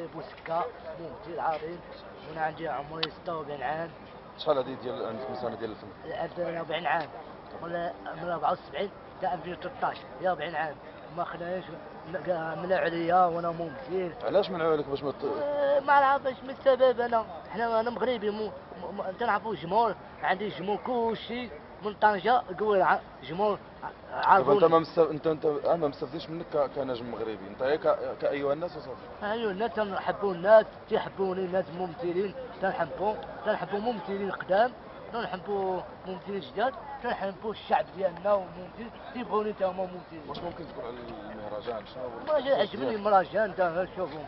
المغرب وسكه ممثل عظيم. وانا عندي عمري 46 عام. شحال هذه ديال عندك من سنه ديال الفن؟ 40 عام، ولا من 74 حتى 2013 هي 40 عام. ما خلاش منعوا عليا وانا ممثل. علاش منعوا عليك باش ما ما عرفتش من السبب. انا مغربي تنعرفوا الجمهور، عندي جمهور كلشي من طنجه قول جمهور دابا عارفوني. انت ما مستفديش منك كنجم مغربي، انت هي كايها الناس وصافي. ايوا الناس تنحبوا، الناس تيحبوني، الناس ممثلين تنحبوا ممثلين قدام، تنحبوا ممثلين جداد، تنحبوا الشعب ديالنا وممثلين تيبغوني تا هما ممثلين. واش ممكن تقول على المهرجان شنو هو؟ المهرجان عجبني، المهرجان تا شوفوا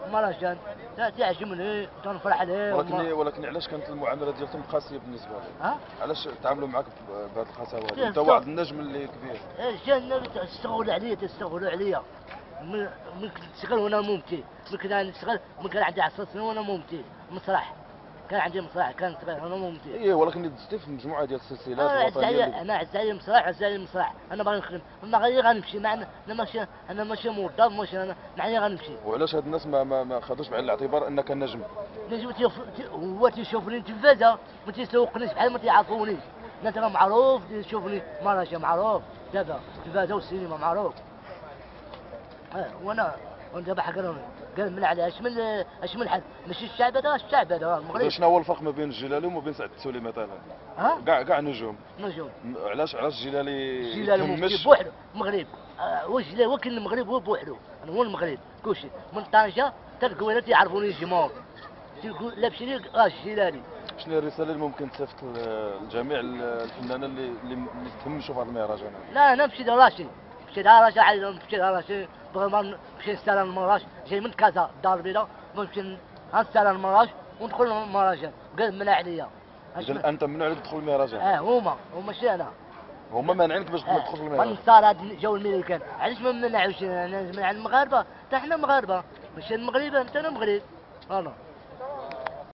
المهرجان تعجبني تنفرح عليه. ولكن علاش كانت المعامله ديالكم قاسيه بالنسبه لك؟ علاش تعاملوا معك بهذه القساوه هذه؟ انت واحد النجم اللي كبير. جانا تستغلوا عليا من كنت نشتغل وانا ممثل، من كنت نشتغل من كان عندي 10 سنين وانا ممثل مسرح، كان عندي مسرح كان صغير وانا ممثل. ايه ولكن دزتي في مجموعه ديال السلسلات الوطنيه. انا عز علي المسرح، انا باغي نخدم، ما غير غنمشي معنا. انا ماشي موظف، ماشي انا معايا غنمشي. وعلاش هاد الناس ما خدوش بعين الاعتبار انك نجم؟ هو تيشوفني تلفازه، ما تيسوقنيش بحال ما تيعرفونيش. الناس راه معروف تشوفني مهرجان معروف دابا التلفازه والسينما معروف. وانا دابا قال من على اش من حد ماشي الشعب هذا، الشعب هذا المغرب. شنو هو الفرق ما بين الجيلالي وما بين سعد التولي مثلا؟ كاع نجوم. علاش الجيلالي ممثل بوحدو مغرب. هو الجيلالي هو كاين المغرب هو بوحدو، انا هو المغرب كلشي من طنجه حتى الكوينه تيعرفوني الجمهور، تيقول لابسيني الجيلالي. شنو الرساله اللي ممكن تصيفط لجميع الفنانين اللي تهمشوا في هذا المهرجان؟ لا انا مشيت راسي، بغيت نمشي نستلم المراش، جاي من كازا الدار البيضاء، نمشي نستلم المراش وندخل المهرجان، قال منع عليا. اذا انت ممنوع عليك تدخل المهرجان؟ هما ماشي انا. هما مانعينك باش تدخل في المهرجان؟ والنصارى جاو الميريكان، علاش ما منعوش؟ انا نمنع المغاربه، حتى حنا مغاربه، ماشي المغرب، حتى انا مغرب. فوالا.